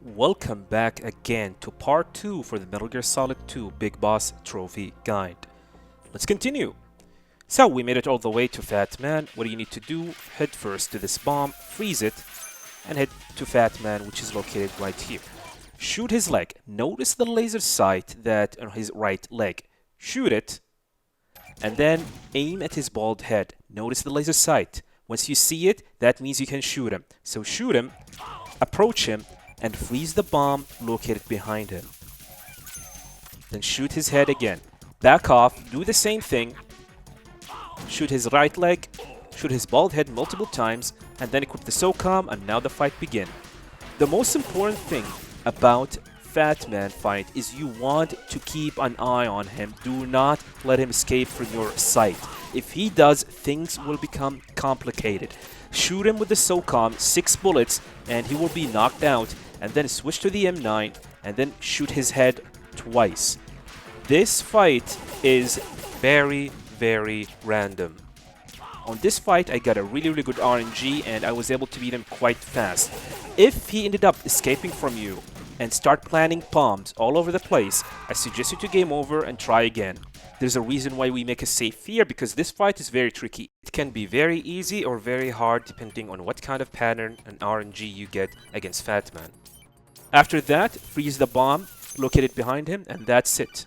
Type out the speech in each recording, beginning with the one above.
Welcome back again to part 2 for the Metal Gear Solid 2 Big Boss Trophy Guide. Let's continue. So we made it all the way to Fatman. What do you need to do? Head first to this bomb, freeze it, and head to Fatman, which is located right here. Shoot his leg. Notice the laser sight that on his right leg. Shoot it, and then aim at his bald head. Notice the laser sight. Once you see it, that means you can shoot him. So shoot him, approach him, and freeze the bomb located behind him. Then shoot his head again. Back off, do the same thing. Shoot his right leg, shoot his bald head multiple times, and then equip the SOCOM, and now the fight begins. The most important thing about Fatman fight is you want to keep an eye on him. Do not let him escape from your sight. If he does, things will become complicated. Shoot him with the SOCOM, 6 bullets, and he will be knocked out, and then switch to the M9, and then shoot his head twice. This fight is very, very random. On this fight, I got a really good RNG, and I was able to beat him quite fast. If he ended up escaping from you and start planting bombs all over the place, I suggest you to game over and try again. There's a reason why we make a save here, because this fight is very tricky. It can be very easy or very hard depending on what kind of pattern and RNG you get against Fatman. After that, freeze the bomb located behind him, and that's it.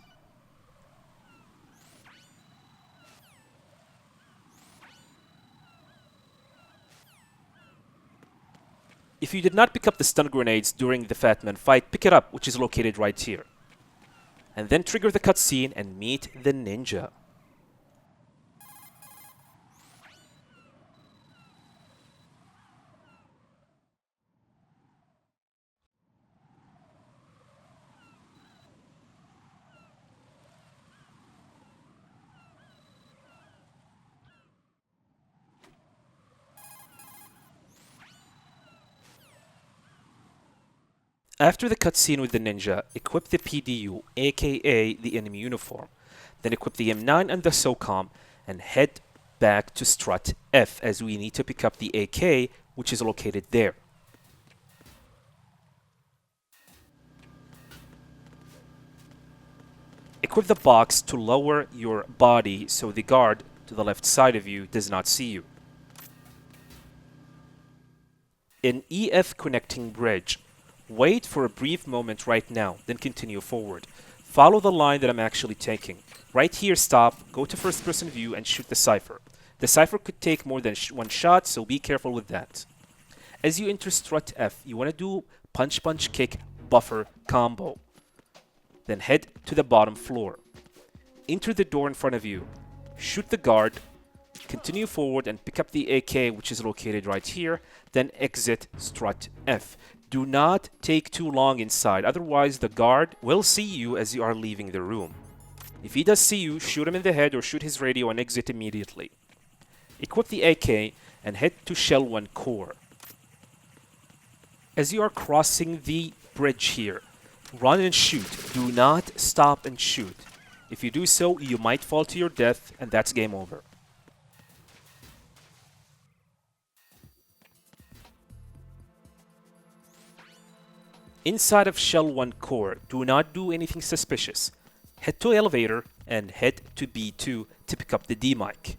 If you did not pick up the stun grenades during the Fatman fight, pick it up, which is located right here. And then trigger the cutscene and meet the ninja. After the cutscene with the ninja, equip the PDU, aka the enemy uniform. Then equip the M9 and the SOCOM and head back to strut F, as we need to pick up the AK, which is located there. Equip the box to lower your body so the guard to the left side of you does not see you. In EF connecting bridge, wait for a brief moment right now, then continue forward. Follow the line that I'm actually taking. Right here, stop, go to first person view, and shoot the Cypher. The Cypher could take more than one shot, so be careful with that. As you enter strut F, you want to do punch punch kick buffer combo. Then head to the bottom floor. Enter the door in front of you. Shoot the guard. Continue forward and pick up the AK, which is located right here. Then exit strut F. Do not take too long inside, otherwise the guard will see you as you are leaving the room. If he does see you, shoot him in the head or shoot his radio and exit immediately. Equip the AK and head to Shell 1 core. As you are crossing the bridge here, run and shoot. Do not stop and shoot. If you do so, you might fall to your death, and that's game over. Inside of Shell 1 core, do not do anything suspicious. Head to elevator and head to B2 to pick up the D-mic.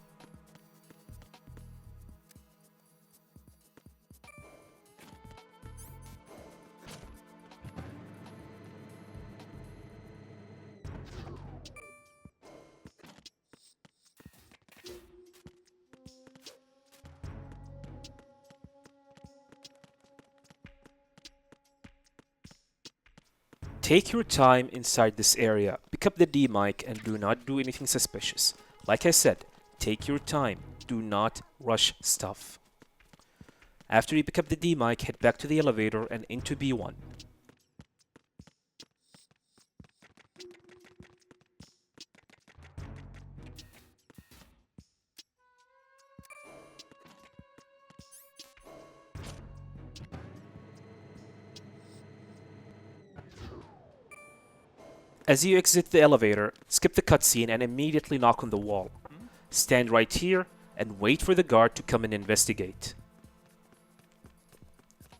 Take your time inside this area. Pick up the D-mic and do not do anything suspicious. Like I said, take your time. Do not rush stuff. After you pick up the D-mic, head back to the elevator and into B1. As you exit the elevator, skip the cutscene and immediately knock on the wall. Stand right here and wait for the guard to come and investigate.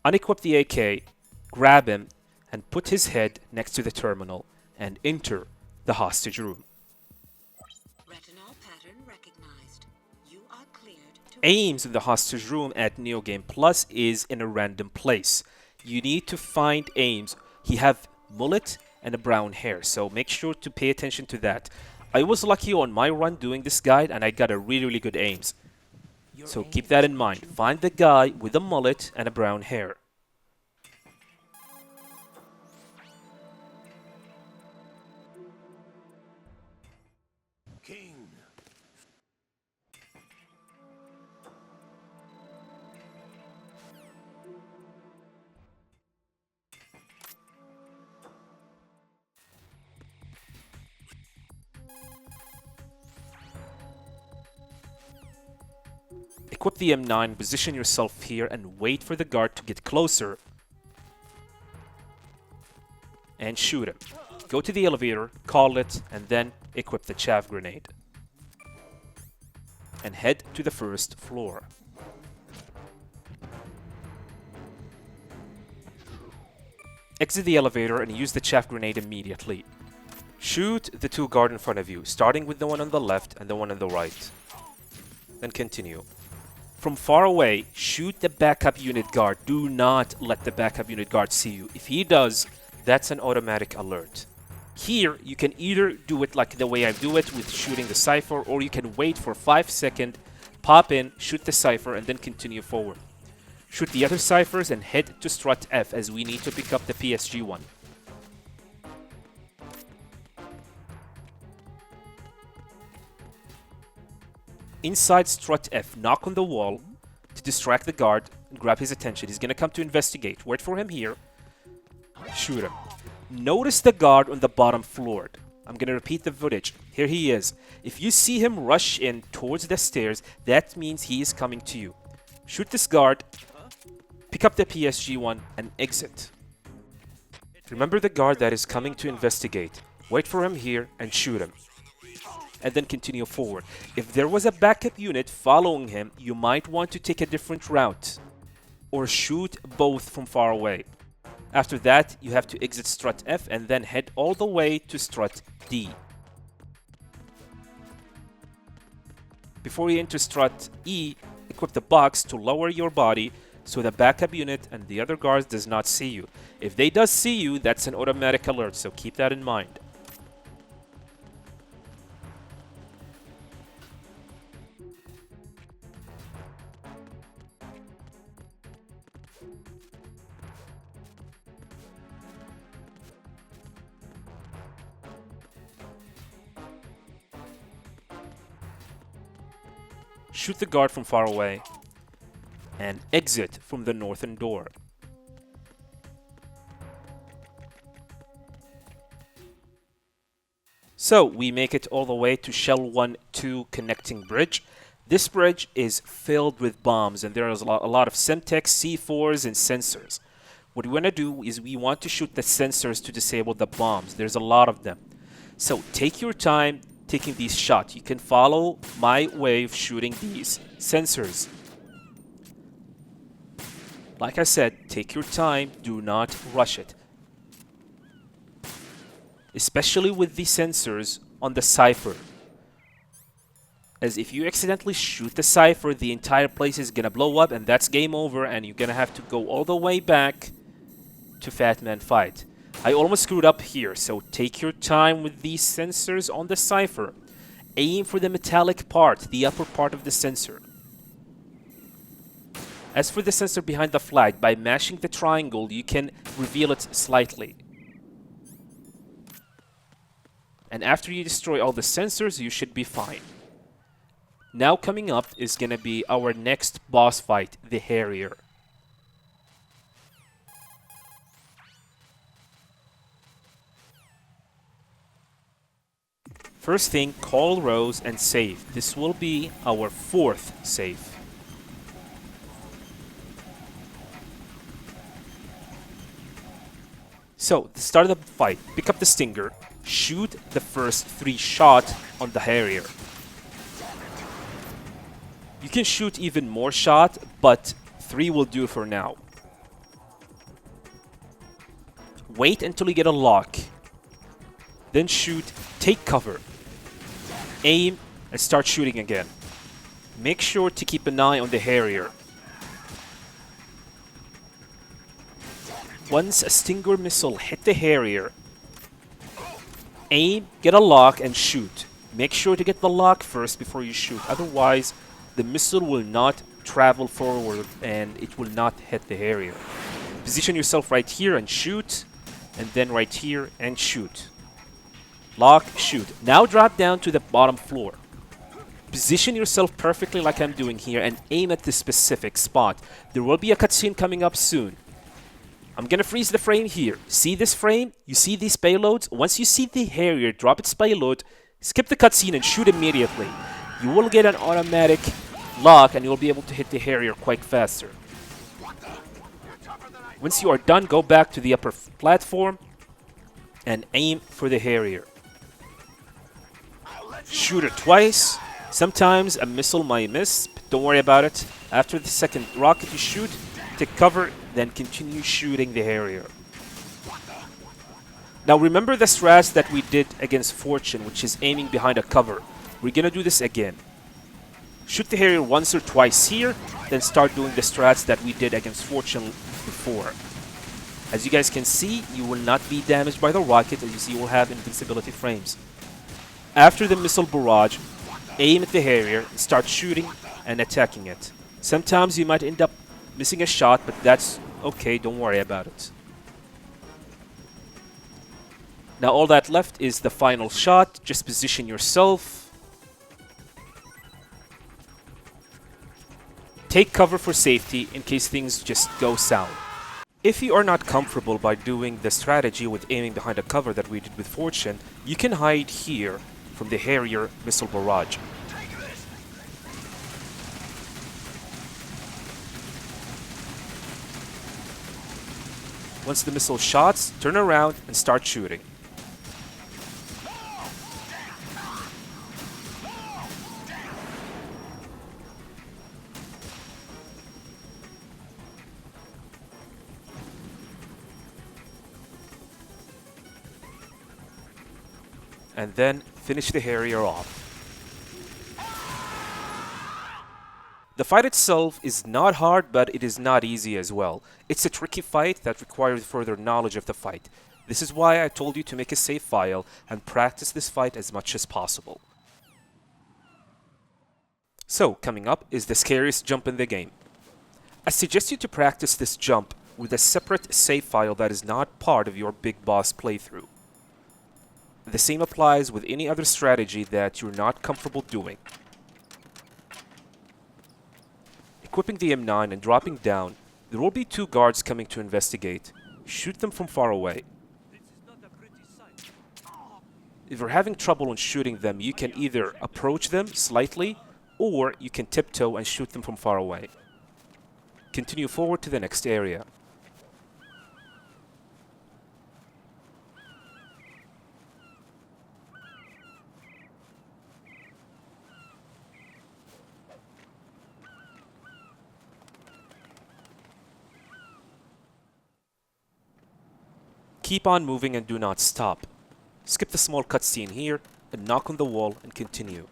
Unequip the AK, grab him, and put his head next to the terminal and enter the hostage room. Retinol pattern recognized. You are cleared to Aims in the hostage room at NeoGame Plus is in a random place. You need to find aims. He have mullet and a brown hair, so make sure to pay attention to that. I was lucky on my run doing this guide and I got a really good aims. So keep that in mind. Find the guy with a mullet and a brown hair. King. Equip the M9, position yourself here and wait for the guard to get closer. And shoot him. Go to the elevator, call it, and then equip the chaff grenade. And head to the first floor. Exit the elevator and use the chaff grenade immediately. Shoot the two guards in front of you, starting with the one on the left and the one on the right. Then continue. From far away, shoot the backup unit guard. Do not let the backup unit guard see you. If he does, that's an automatic alert. Here, you can either do it like the way I do it with shooting the cipher, or you can wait for 5 seconds, pop in, shoot the cipher, and then continue forward. Shoot the other ciphers and head to strut F as we need to pick up the PSG one. Inside strut F, knock on the wall to distract the guard and grab his attention. He's gonna come to investigate. Wait for him here. Shoot him. Notice the guard on the bottom floor. I'm gonna repeat the footage. Here he is. If you see him rush in towards the stairs, that means he is coming to you. Shoot this guard, pick up the PSG one, and exit. Remember the guard that is coming to investigate. Wait for him here and shoot him. And then continue forward. If there was a backup unit following him, you might want to take a different route or shoot both from far away. After that, you have to exit strut F and then head all the way to strut D. Before you enter strut E, equip the box to lower your body so the backup unit and the other guards does not see you. If they does see you, that's an automatic alert, so keep that in mind. Shoot the guard from far away and exit from the northern door. So we make it all the way to Shell 1-2 connecting bridge. This bridge is filled with bombs and there is a lot of Semtex, C4s, and sensors. What we want to do is we want to shoot the sensors to disable the bombs. There's a lot of them. So take your time taking these shots. You can follow my way of shooting these sensors. Like I said, take your time. Do not rush it. Especially with the sensors on the cipher. As if you accidentally shoot the cipher, the entire place is gonna blow up and that's game over and you're gonna have to go all the way back to Fatman fight. I almost screwed up here, so take your time with these sensors on the cipher. Aim for the metallic part, the upper part of the sensor. As for the sensor behind the flag, by mashing the triangle, you can reveal it slightly. And after you destroy all the sensors, you should be fine. Now coming up is gonna be our next boss fight, the Harrier. First thing, call Rose and save. This will be our 4th save. So, the start of the fight, pick up the Stinger, shoot the first 3 shots on the Harrier. You can shoot even more shots, but 3 will do for now. Wait until you get a lock. Then shoot, take cover. Aim, and start shooting again. Make sure to keep an eye on the Harrier. Once a Stinger missile hit the Harrier, aim, get a lock, and shoot. Make sure to get the lock first before you shoot. Otherwise, the missile will not travel forward and it will not hit the Harrier. Position yourself right here and shoot. And then right here and shoot. Lock, shoot. Now drop down to the bottom floor. Position yourself perfectly like I'm doing here and aim at the specific spot. There will be a cutscene coming up soon. I'm gonna freeze the frame here. See this frame? You see these payloads? Once you see the Harrier drop its payload, skip the cutscene and shoot immediately. You will get an automatic lock and you'll be able to hit the Harrier quite faster. Once you are done, go back to the upper platform and aim for the Harrier. Shoot it twice. Sometimes a missile might miss, but don't worry about it. After the second rocket you shoot, take cover, then continue shooting the Harrier. Now remember the strats that we did against Fortune, which is aiming behind a cover. We're gonna do this again. Shoot the Harrier once or twice here, then start doing the strats that we did against Fortune before. As you guys can see, you will not be damaged by the rocket, as you see you will have invincibility frames. After the missile barrage, aim at the Harrier, start shooting and attacking it. Sometimes you might end up missing a shot, but that's okay, don't worry about it. Now all that left is the final shot. Just position yourself. Take cover for safety in case things just go south. If you are not comfortable by doing the strategy with aiming behind a cover that we did with Fortune, you can hide here from the Harrier missile barrage. Once the missile shots, turn around and start shooting. And then finish the Harrier off. The fight itself is not hard, but it is not easy as well. It's a tricky fight that requires further knowledge of the fight. This is why I told you to make a save file and practice this fight as much as possible. So, coming up is the scariest jump in the game. I suggest you to practice this jump with a separate save file that is not part of your Big Boss playthrough. The same applies with any other strategy that you're not comfortable doing. Equipping the M9 and dropping down, there will be two guards coming to investigate. Shoot them from far away. If you're having trouble in shooting them, you can either approach them slightly, or you can tiptoe and shoot them from far away. Continue forward to the next area. Keep on moving and do not stop. Skip the small cutscene here and knock on the wall and continue.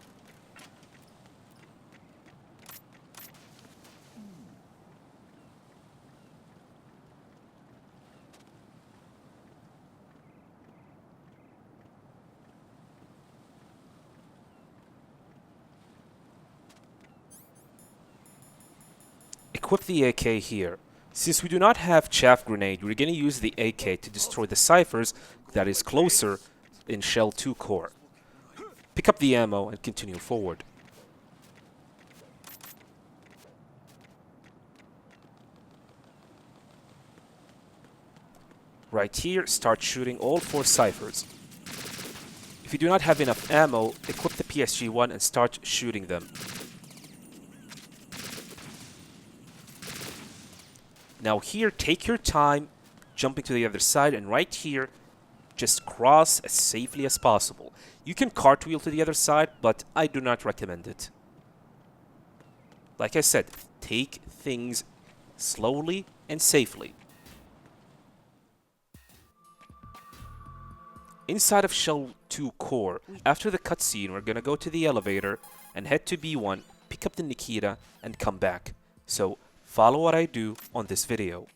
Equip the AK here. Since we do not have chaff grenade, we're going to use the AK to destroy the ciphers that is closer in Shell 2 core. Pick up the ammo and continue forward. Right here, start shooting all 4 ciphers. If you do not have enough ammo, equip the PSG-1 and start shooting them. Now here, take your time jumping to the other side, and right here, just cross as safely as possible. You can cartwheel to the other side, but I do not recommend it. Like I said, take things slowly and safely. inside of Shell 2 core. After the cutscene, we're gonna go to the elevator and head to B1, pick up the Nikita, and come back. So follow what I do on this video.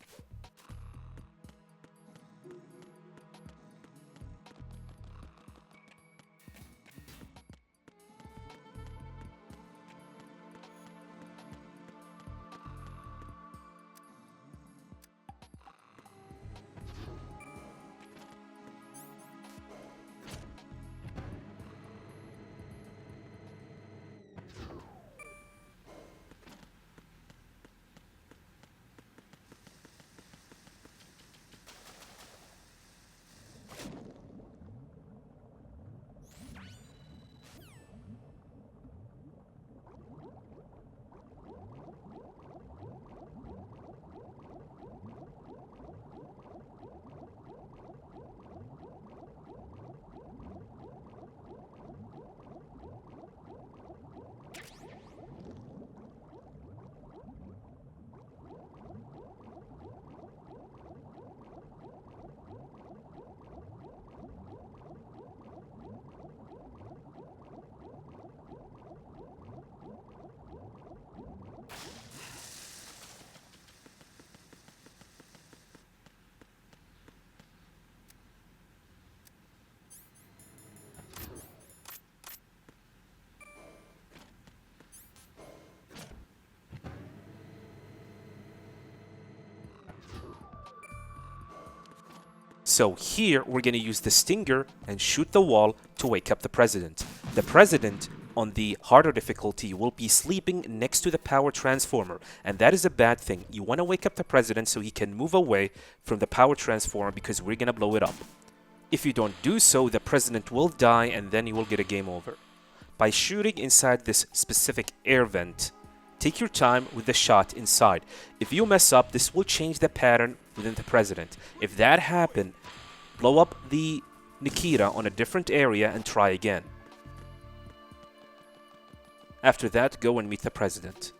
So here we're going to use the stinger and shoot the wall to wake up the president. The president on the harder difficulty will be sleeping next to the power transformer, and that is a bad thing. You want to wake up the president so he can move away from the power transformer because we're going to blow it up. If you don't do so, the president will die and then you will get a game over. By shooting inside this specific air vent, take your time with the shot inside. If you mess up, this will change the pattern within the president. If that happens, blow up the Nikita on a different area and try again. After that, go and meet the president.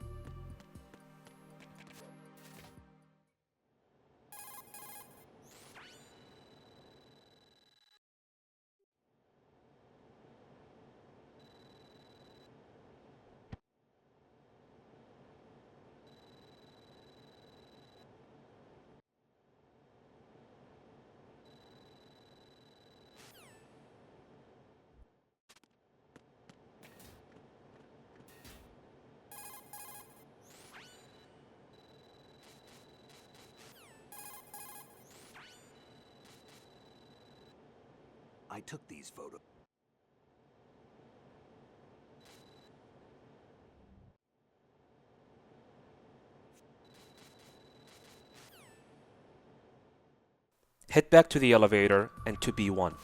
I took these photos. Head back to the elevator and to B1.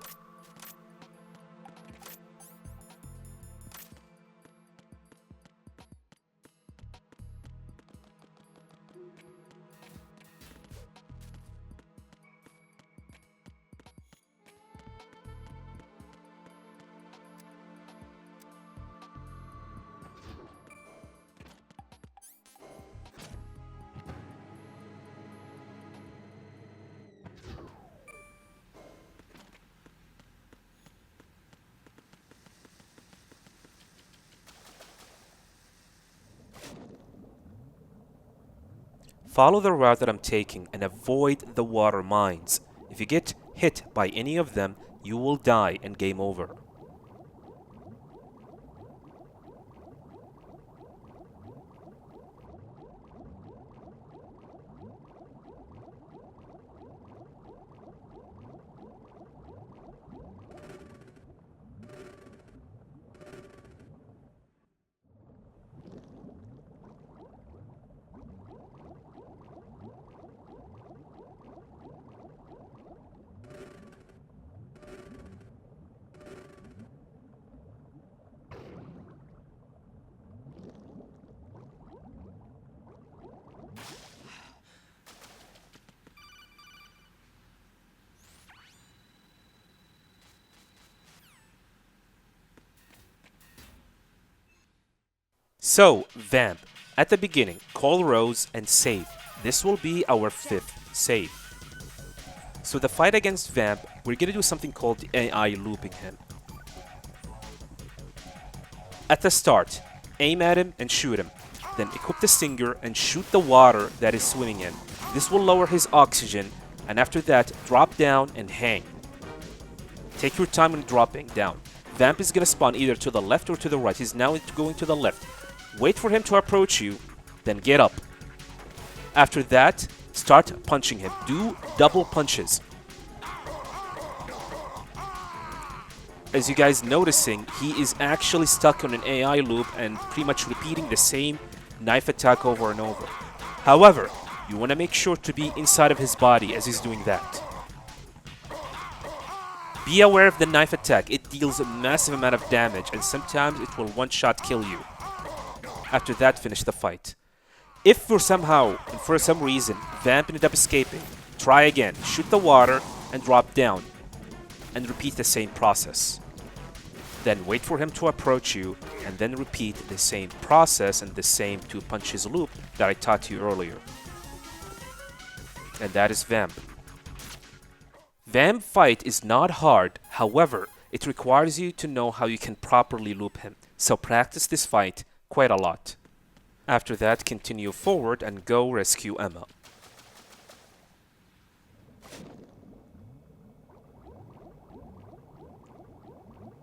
Follow the route that I'm taking and avoid the water mines. If you get hit by any of them, you will die and game over. So, Vamp, at the beginning, call Rose and save. This will be our 5th save. So the fight against Vamp, we're gonna do something called AI looping him. At the start, aim at him and shoot him. Then equip the Stinger and shoot the water that is swimming in. This will lower his oxygen, and after that, drop down and hang. Take your time when dropping down. Vamp is gonna spawn either to the left or to the right. He's now going to the left. Wait for him to approach you, then get up. After that, start punching him. Do double punches. As you guys noticing, he is actually stuck on an AI loop and pretty much repeating the same knife attack over and over. However, you want to make sure to be inside of his body as he's doing that. Be aware of the knife attack. It deals a massive amount of damage and sometimes it will one-shot kill you. After that, finish the fight. If for some reason, Vamp ended up escaping, try again, shoot the water and drop down and repeat the same process. Then wait for him to approach you and then repeat the same process and the same 2 punches loop that I taught you earlier. And that is Vamp. Vamp fight is not hard, however, it requires you to know how you can properly loop him. So practice this fight quite a lot. After that, continue forward and go rescue Emma.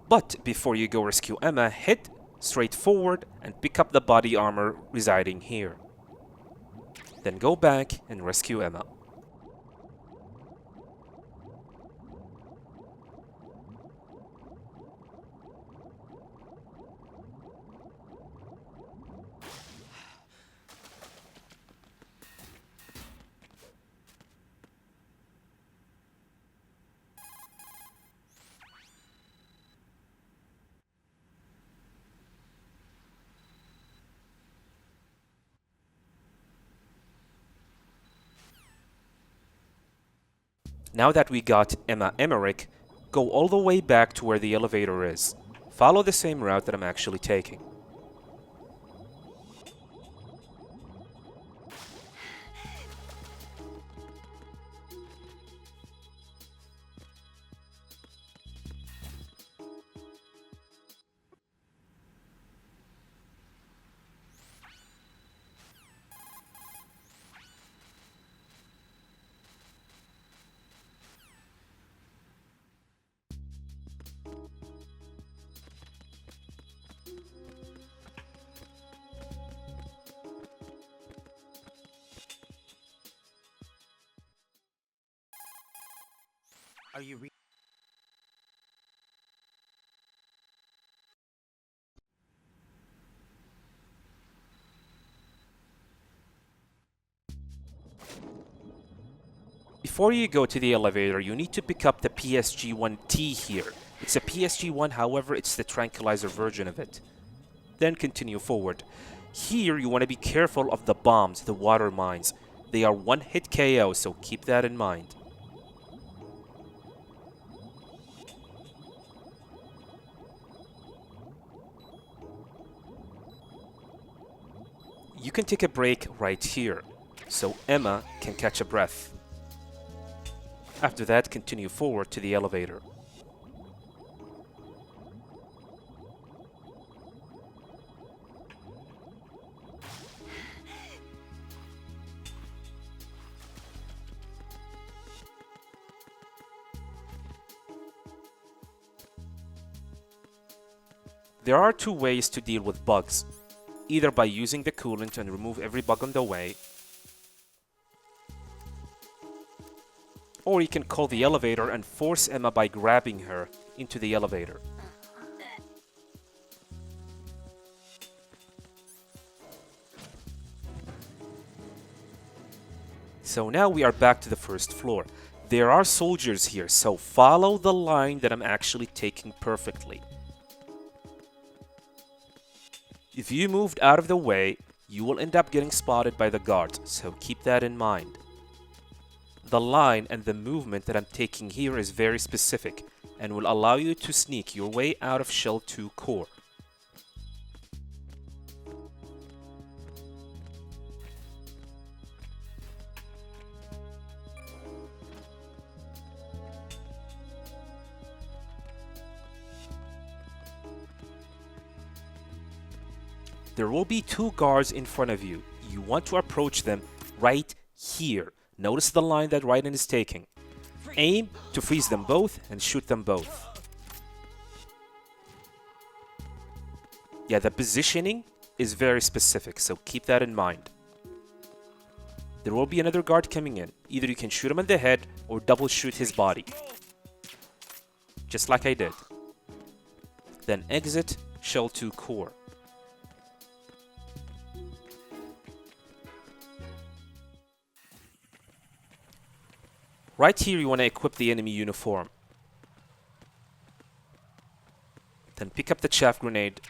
But before you go rescue Emma, head straight forward and pick up the body armor residing here. Then go back and rescue Emma. Now that we got Emma Emmerich, go all the way back to where the elevator is. Follow the same route that I'm actually taking. Are you Before you go to the elevator, you need to pick up the PSG-1T here. It's a PSG-1, however, it's the tranquilizer version of it. Then continue forward. Here, you want to be careful of the bombs, the water mines. They are one-hit KO, so keep that in mind. You can take a break right here, so Emma can catch a breath. After that, continue forward to the elevator. There are 2 ways to deal with bugs. Either by using the coolant and remove every bug on the way, or you can call the elevator and force Emma by grabbing her into the elevator. So now we are back to the first floor. There are soldiers here, so follow the line that I'm actually taking perfectly. If you moved out of the way, you will end up getting spotted by the guards, so keep that in mind. The line and the movement that I'm taking here is very specific and will allow you to sneak your way out of Shell 2 core. There will be two guards in front of you. You want to approach them right here. Notice the line that Raiden is taking. Aim to freeze them both and shoot them both. Yeah, the positioning is very specific, so keep that in mind. There will be another guard coming in. Either you can shoot him in the head or double shoot his body. Just like I did. Then exit Shell 2 core. Right here you want to equip the enemy uniform. Then pick up the chaff grenade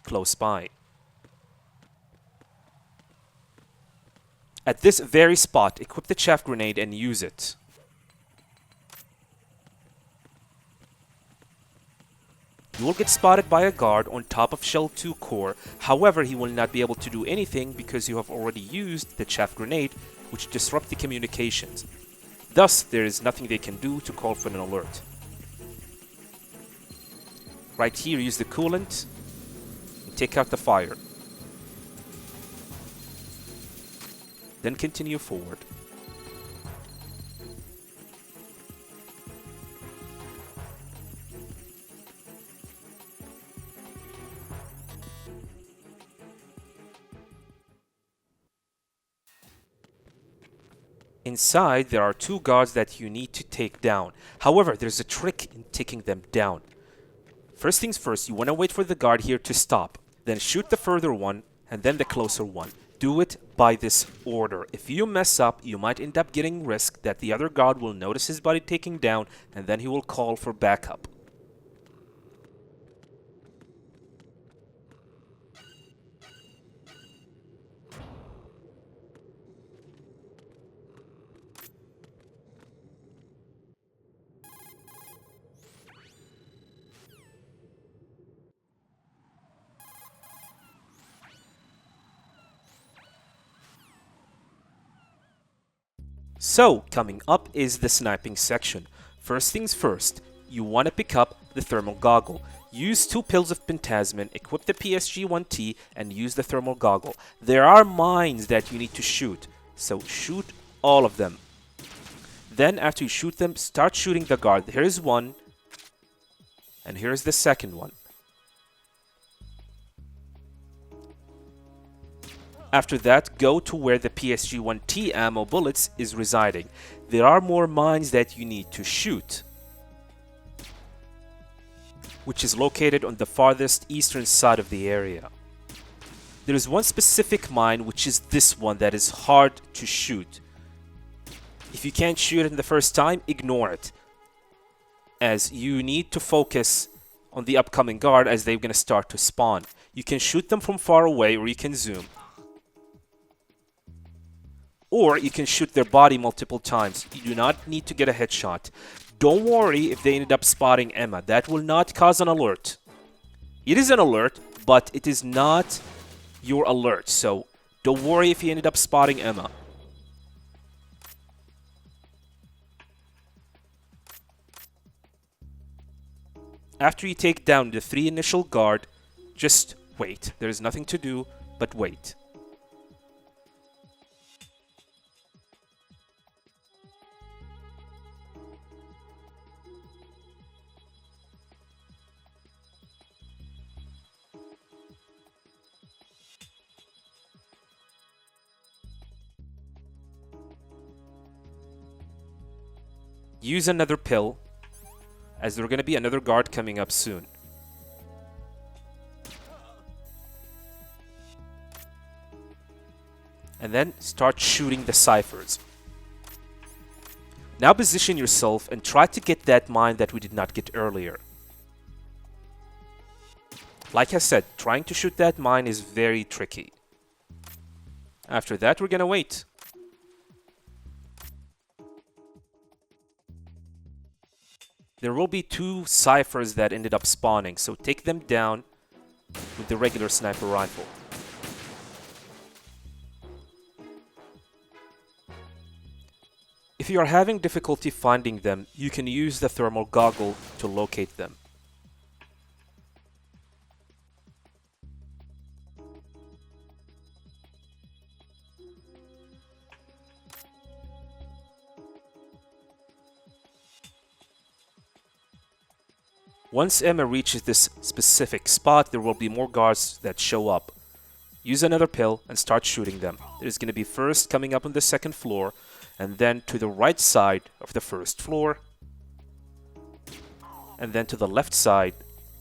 close by. At this very spot, equip the chaff grenade and use it. You will get spotted by a guard on top of Shell 2 core. However, he will not be able to do anything because you have already used the chaff grenade, which disrupt the communications. Thus, there is nothing they can do to call for an alert. Right here, use the coolant and take out the fire. Then continue forward. Inside, there are two guards that you need to take down. However, there's a trick in taking them down. First things first, you want to wait for the guard here to stop. Then shoot the further one, and then the closer one. Do it by this order. If you mess up, you might end up getting risk that the other guard will notice his body taking down, and then he will call for backup. So, coming up is the sniping section. First things first, you want to pick up the thermal goggle. Use 2 pills of Pentasmin, equip the PSG-1T, and use the thermal goggle. There are mines that you need to shoot, so shoot all of them. Then, after you shoot them, start shooting the guard. Here's one, and here's the second one. After that, go to where the PSG-1T ammo bullets is residing. There are more mines that you need to shoot, which is located on the farthest eastern side of the area. There is one specific mine, which is this one, that is hard to shoot. If you can't shoot it in the first time, ignore it, as you need to focus on the upcoming guard as they're going to start to spawn. You can shoot them from far away, or you can zoom. Or you can shoot their body multiple times. You do not need to get a headshot. Don't worry if they ended up spotting Emma. That will not cause an alert. It is an alert, but it is not your alert. So don't worry if he ended up spotting Emma. After you take down the 3 initial guard, just wait. There is nothing to do but wait. Use another pill, as there's going to be another guard coming up soon. And then start shooting the ciphers. Now position yourself and try to get that mine that we did not get earlier. Like I said, trying to shoot that mine is very tricky. After that, we're going to wait. There will be 2 ciphers that ended up spawning, so take them down with the regular sniper rifle. If you are having difficulty finding them, you can use the thermal goggle to locate them. Once Emma reaches this specific spot, there will be more guards that show up. Use another pill and start shooting them. There's going to be first coming up on the second floor, and then to the right side of the first floor, and then to the left side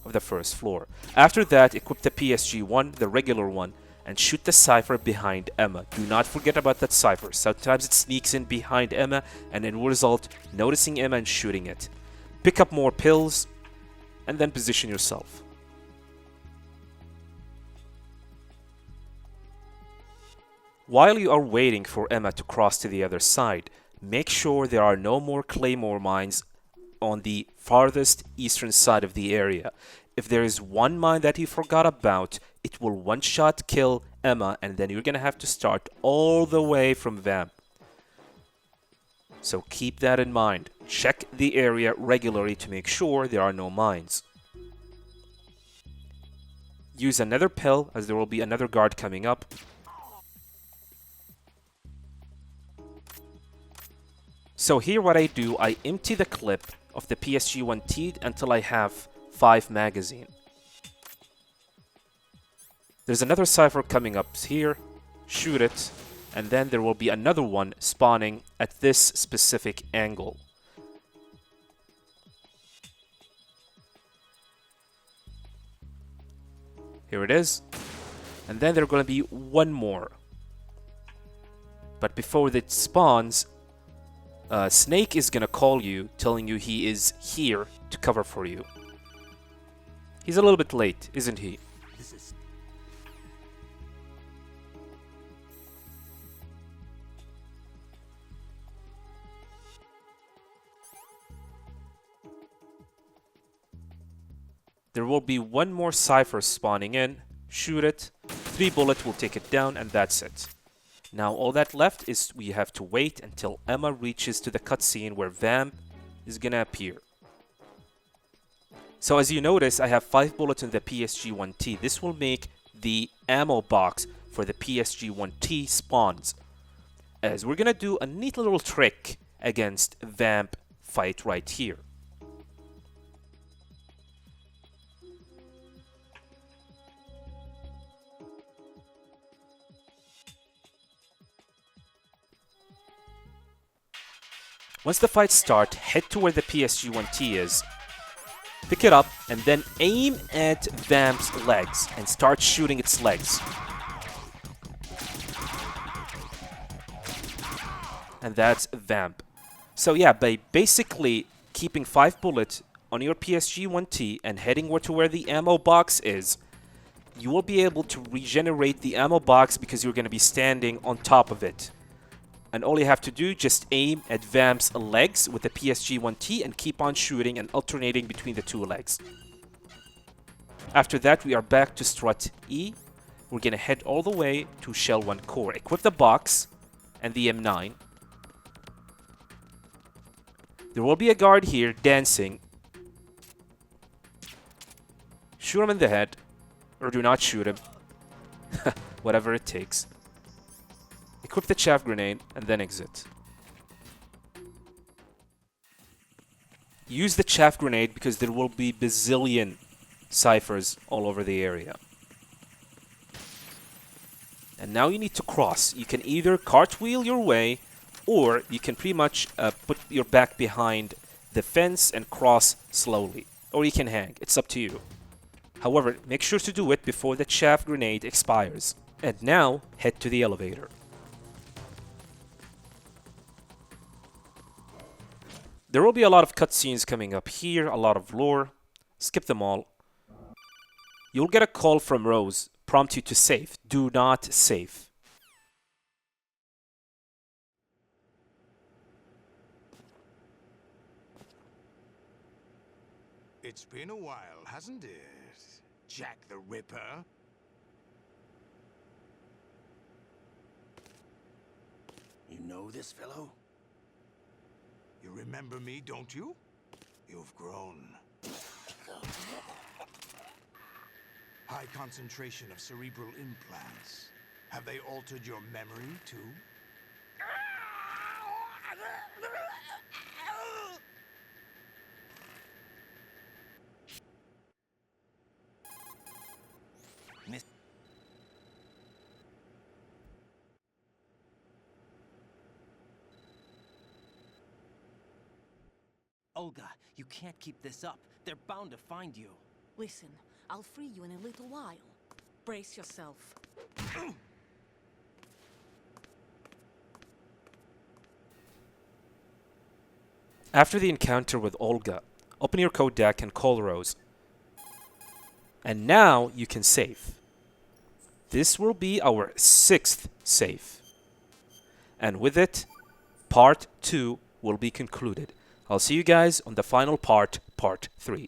of the first floor. After that, equip the PSG-1, the regular one, and shoot the Cypher behind Emma. Do not forget about that Cypher. Sometimes it sneaks in behind Emma, and it will result noticing Emma and shooting it. Pick up more pills, and then position yourself. While you are waiting for Emma to cross to the other side, make sure there are no more claymore mines on the farthest eastern side of the area. If there is one mine that you forgot about, it will one-shot kill Emma, and then you're gonna have to start all the way from Vamp. So keep that in mind. Check the area regularly to make sure there are no mines. Use another pill, as there will be another guard coming up. So here what I do, I empty the clip of the PSG-1T until I have 5 magazine. There's another Cypher coming up here. Shoot it. And then there will be another one spawning at this specific angle. Here it is. And then there's going to be one more. But before it spawns, Snake is going to call you, telling you he is here to cover for you. He's a little bit late, isn't he? There will be one more Cypher spawning in. Shoot it. 3 bullets will take it down, and that's it. Now all that left is we have to wait until Emma reaches to the cutscene where Vamp is gonna appear. So as you notice, I have 5 bullets in the PSG-1T. This will make the ammo box for the PSG-1T spawns. As we're gonna do a neat little trick against Vamp fight right here. Once the fight starts, head to where the PSG-1T is, pick it up, and then aim at Vamp's legs and start shooting its legs. And that's Vamp. So yeah, by basically keeping 5 bullets on your PSG-1T and heading to where the ammo box is, you will be able to regenerate the ammo box because you're going to be standing on top of it. And all you have to do, just aim at Vamp's legs with the PSG-1T and keep on shooting and alternating between the 2 legs. After that, we are back to strut E. We're going to head all the way to Shell 1 core. Equip the box and the M9. There will be a guard here dancing. Shoot him in the head. Or do not shoot him. Whatever it takes. Equip the chaff grenade and then exit. Use the chaff grenade because there will be bazillion Cyphers all over the area. And now you need to cross. You can either cartwheel your way, or you can pretty much put your back behind the fence and cross slowly. Or you can hang. It's up to you. However, make sure to do it before the chaff grenade expires. And now, head to the elevator. There will be a lot of cutscenes coming up here, a lot of lore. Skip them all. You'll get a call from Rose, prompt you to save. Do not save. It's been a while, hasn't it, Jack the Ripper? You know this fellow? You remember me, don't you? You've grown. High concentration of cerebral implants. Have they altered your memory, too? Olga, you can't keep this up. They're bound to find you. Listen, I'll free you in a little while. Brace yourself. After the encounter with Olga, open your code deck and call Rose. And now you can save. This will be our 6th save. And with it, part 2 will be concluded. I'll see you guys on the final part, part 3.